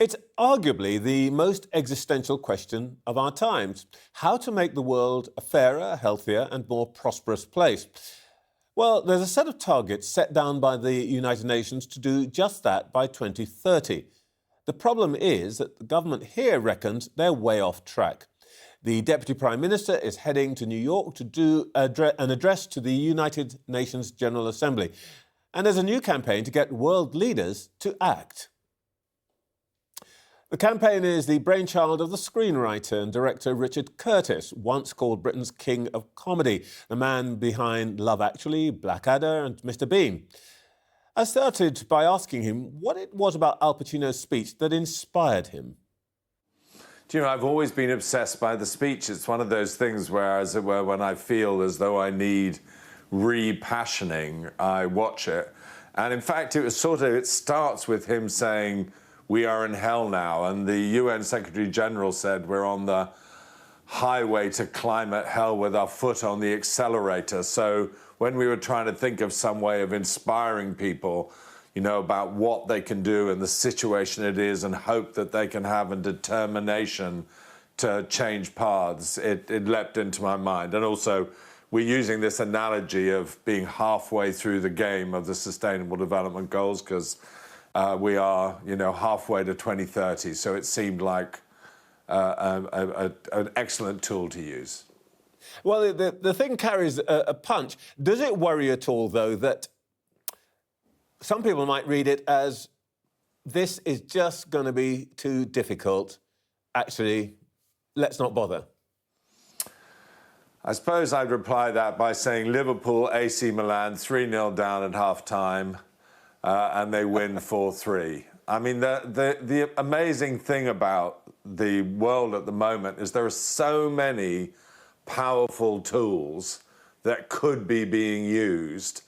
It's arguably the most existential question of our times: how to make the world a fairer, healthier and more prosperous place. Well, there's a set of targets set down by the United Nations to do just that by 2030. The problem is that the government here reckons they're way off track. The Deputy Prime Minister is heading to New York to do an address to the United Nations General Assembly. And there's a new campaign to get world leaders to act. The campaign is the brainchild of the screenwriter and director Richard Curtis, once called Britain's king of comedy, the man behind Love Actually, Blackadder and Mr. Bean. I started by asking him what it was about Al Pacino's speech that inspired him. Do you know, I've always been obsessed by the speech. It's one of those things where, as it were, when I feel as though I need repassioning, I watch it. And in fact, it starts with him saying, "We are in hell now." And the UN Secretary General said, "We're on the highway to climate hell with our foot on the accelerator." So when we were trying to think of some way of inspiring people, you know, about what they can do and the situation it is and hope that they can have a determination to change paths, it leapt into my mind. And also, we're using this analogy of being halfway through the game of the Sustainable Development Goals because we are, you know, halfway to 2030. So it seemed like an excellent tool to use. Well, the thing carries a punch. Does it worry at all, though, that some people might read it as this is just going to be too difficult? Actually, let's not bother. I suppose I'd reply that by saying Liverpool, AC Milan, 3-0 down at half-time, and they win 4-3. I mean, the amazing thing about the world at the moment is there are so many powerful tools that could be being used.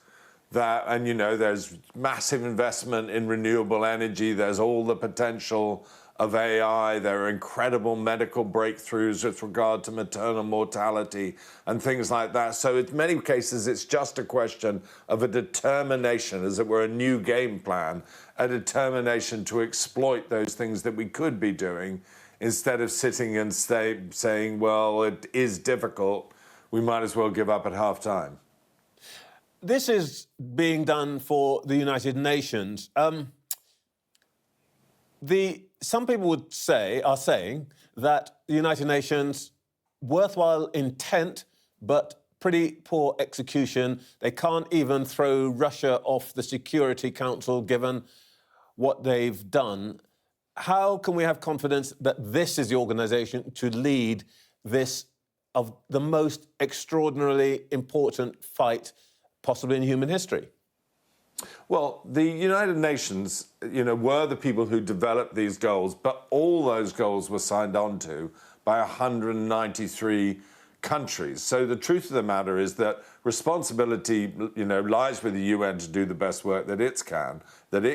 And, you know, there's massive investment in renewable energy. There's all the potential of AI. There are incredible medical breakthroughs with regard to maternal mortality and things like that. So in many cases, it's just a question of a determination, as it were, a new game plan, a determination to exploit those things that we could be doing instead of sitting and saying, well, it is difficult. We might as well give up at half-time. This is being done for the United Nations. Some people are saying that the United Nations, worthwhile intent, but pretty poor execution. They can't even throw Russia off the Security Council, given what they've done. How can we have confidence that this is the organisation to lead this of the most extraordinarily important fight possibly in human history? Well, the United Nations, you know, were the people who developed these goals, but all those goals were signed on to by 193 countries. So the truth of the matter is that responsibility, you know, lies with the UN to do the best work that it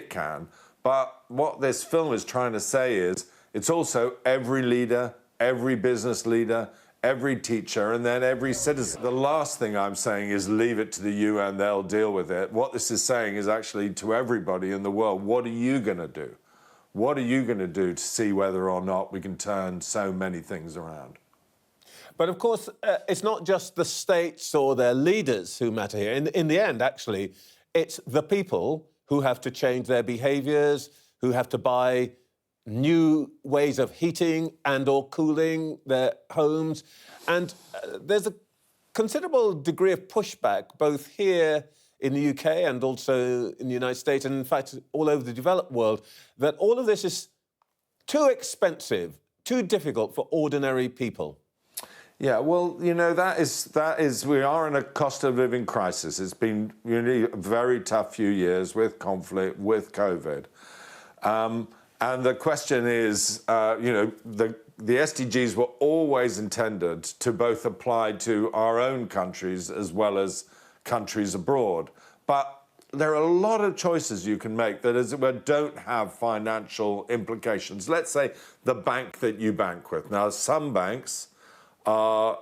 can. But what this film is trying to say is it's also every leader, every business leader, every teacher, and then every citizen. The last thing I'm saying is leave it to the UN, they'll deal with it. What this is saying is actually to everybody in the world, what are you going to do? What are you going to do to see whether or not we can turn so many things around? But of course, it's not just the states or their leaders who matter here. In the end, actually, it's the people who have to change their behaviours, who have to buy new ways of heating and or cooling their homes. And there's a considerable degree of pushback, both here in the UK and also in the United States, and in fact, all over the developed world, that all of this is too expensive, too difficult for ordinary people. Yeah, well, you know, that is, we are in a cost of living crisis. It's been really a very tough few years with conflict, with COVID. And the question is, you know, the SDGs were always intended to both apply to our own countries as well as countries abroad. But there are a lot of choices you can make that, as it were, don't have financial implications. Let's say the bank that you bank with. Now, some banks are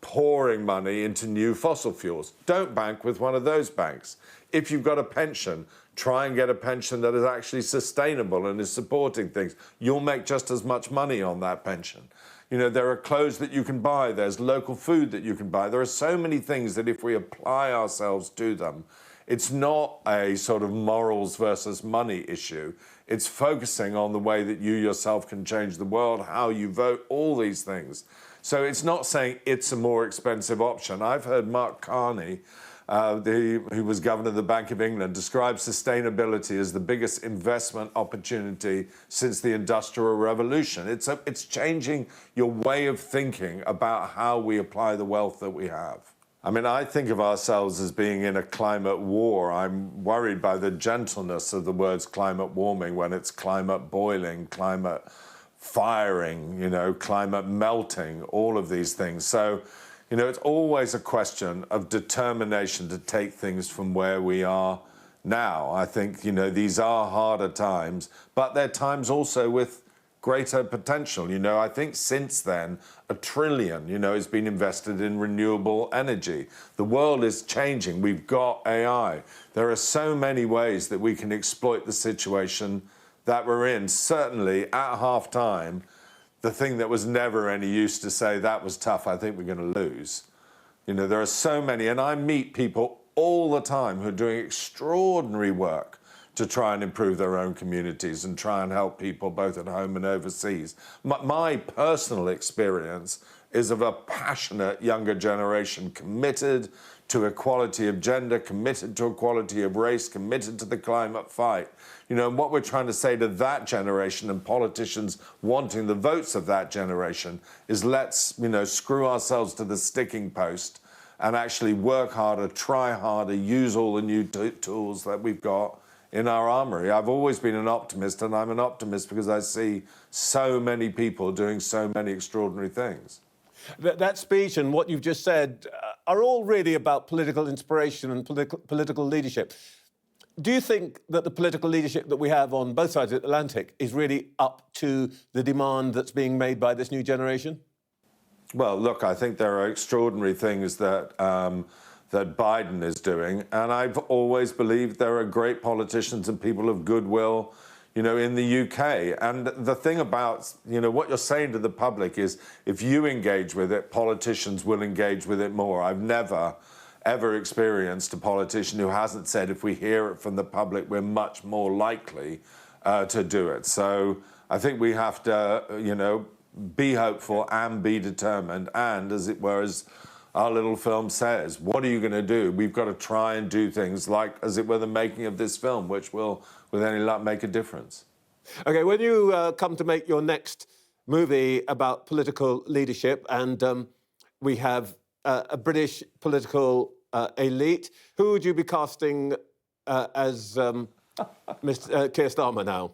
pouring money into new fossil fuels. Don't bank with one of those banks. If you've got a pension, try and get a pension that is actually sustainable and is supporting things. You'll make just as much money on that pension. You know, there are clothes that you can buy, there's local food that you can buy. There are so many things that if we apply ourselves to them, it's not a sort of morals versus money issue. It's focusing on the way that you yourself can change the world, how you vote, all these things. So it's not saying it's a more expensive option. I've heard Mark Carney, who was governor of the Bank of England, describe sustainability as the biggest investment opportunity since the Industrial Revolution. It's changing your way of thinking about how we apply the wealth that we have. I mean, I think of ourselves as being in a climate war. I'm worried by the gentleness of the words climate warming when it's climate boiling, climate firing, you know, climate melting, all of these things. So, you know, it's always a question of determination to take things from where we are now. I think, you know, these are harder times, but they're times also with greater potential. You know, I think since then, $1 trillion, you know, has been invested in renewable energy. The world is changing. We've got AI. There are so many ways that we can exploit the situation that we're in. Certainly, at half-time, the thing that was never any use to say that was tough, I think we're going to lose. You know, there are so many, and I meet people all the time who are doing extraordinary work to try and improve their own communities and try and help people both at home and overseas. My personal experience is of a passionate younger generation committed to equality of gender, committed to equality of race, committed to the climate fight. You know, and what we're trying to say to that generation and politicians wanting the votes of that generation is let's, you know, screw ourselves to the sticking post and actually work harder, try harder, use all the new tools that we've got in our armory. I've always been an optimist, and I'm an optimist because I see so many people doing so many extraordinary things. That speech and what you've just said are all really about political inspiration and political leadership. Do you think that the political leadership that we have on both sides of the Atlantic is really up to the demand that's being made by this new generation? Well, look, I think there are extraordinary things that Biden is doing, and I've always believed there are great politicians and people of goodwill, you know, in the UK. And the thing about, you know, what you're saying to the public is if you engage with it, politicians will engage with it more. I've never, ever experienced a politician who hasn't said if we hear it from the public, we're much more likely to do it. So I think we have to, you know, be hopeful and be determined. And as it were, as our little film says, what are you going to do? We've got to try and do things like, as it were, the making of this film, which will, with any luck, make a difference. OK, when you come to make your next movie about political leadership, and we have a British political elite, who would you be casting as Mr. Keir Starmer now?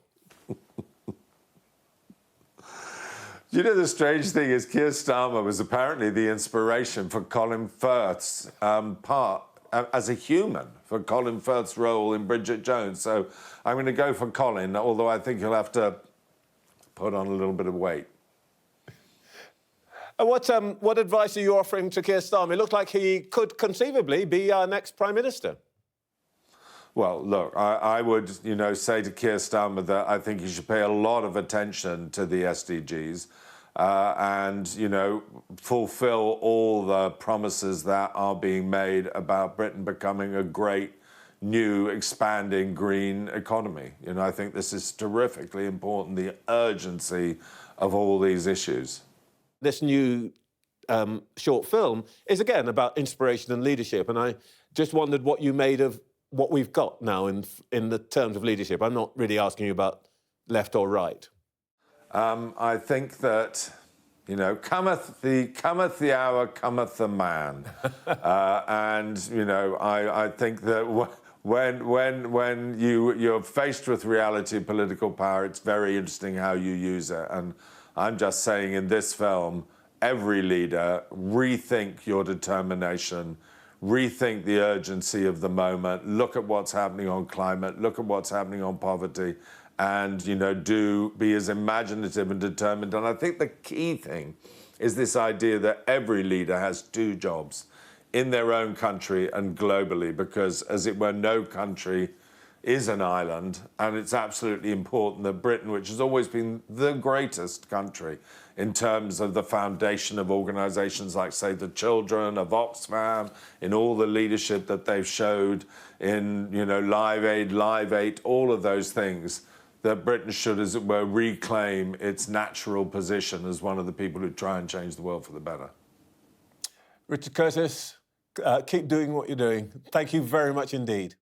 You know, the strange thing is Keir Starmer was apparently the inspiration for Colin Firth's part as a human, for Colin Firth's role in Bridget Jones. So I'm going to go for Colin, although I think he'll have to put on a little bit of weight. What advice are you offering to Keir Starmer? It looked like he could conceivably be our next Prime Minister. Well, look, I would, you know, say to Keir Starmer that I think he should pay a lot of attention to the SDGs and, you know, fulfill all the promises that are being made about Britain becoming a great, new, expanding green economy. You know, I think this is terrifically important, the urgency of all these issues. This new short film is, again, about inspiration and leadership, and I just wondered what you made of what we've got now in the terms of leadership. I'm not really asking you about left or right. I think that, you know, cometh the hour, cometh the man. And, you know, I think that when you're faced with reality of political power, it's very interesting how you use it. And I'm just saying in this film, every leader, rethink your determination, rethink the urgency of the moment, look at what's happening on climate, look at what's happening on poverty, and, you know, be as imaginative and determined. And I think the key thing is this idea that every leader has two jobs in their own country and globally, because, as it were, no country is an island, and it's absolutely important that Britain, which has always been the greatest country in terms of the foundation of organisations like Save the Children, of Oxfam, in all the leadership that they've showed in, you know, Live Aid, Live 8, all of those things, that Britain should, as it were, reclaim its natural position as one of the people who try and change the world for the better. Richard Curtis, keep doing what you're doing. Thank you very much indeed.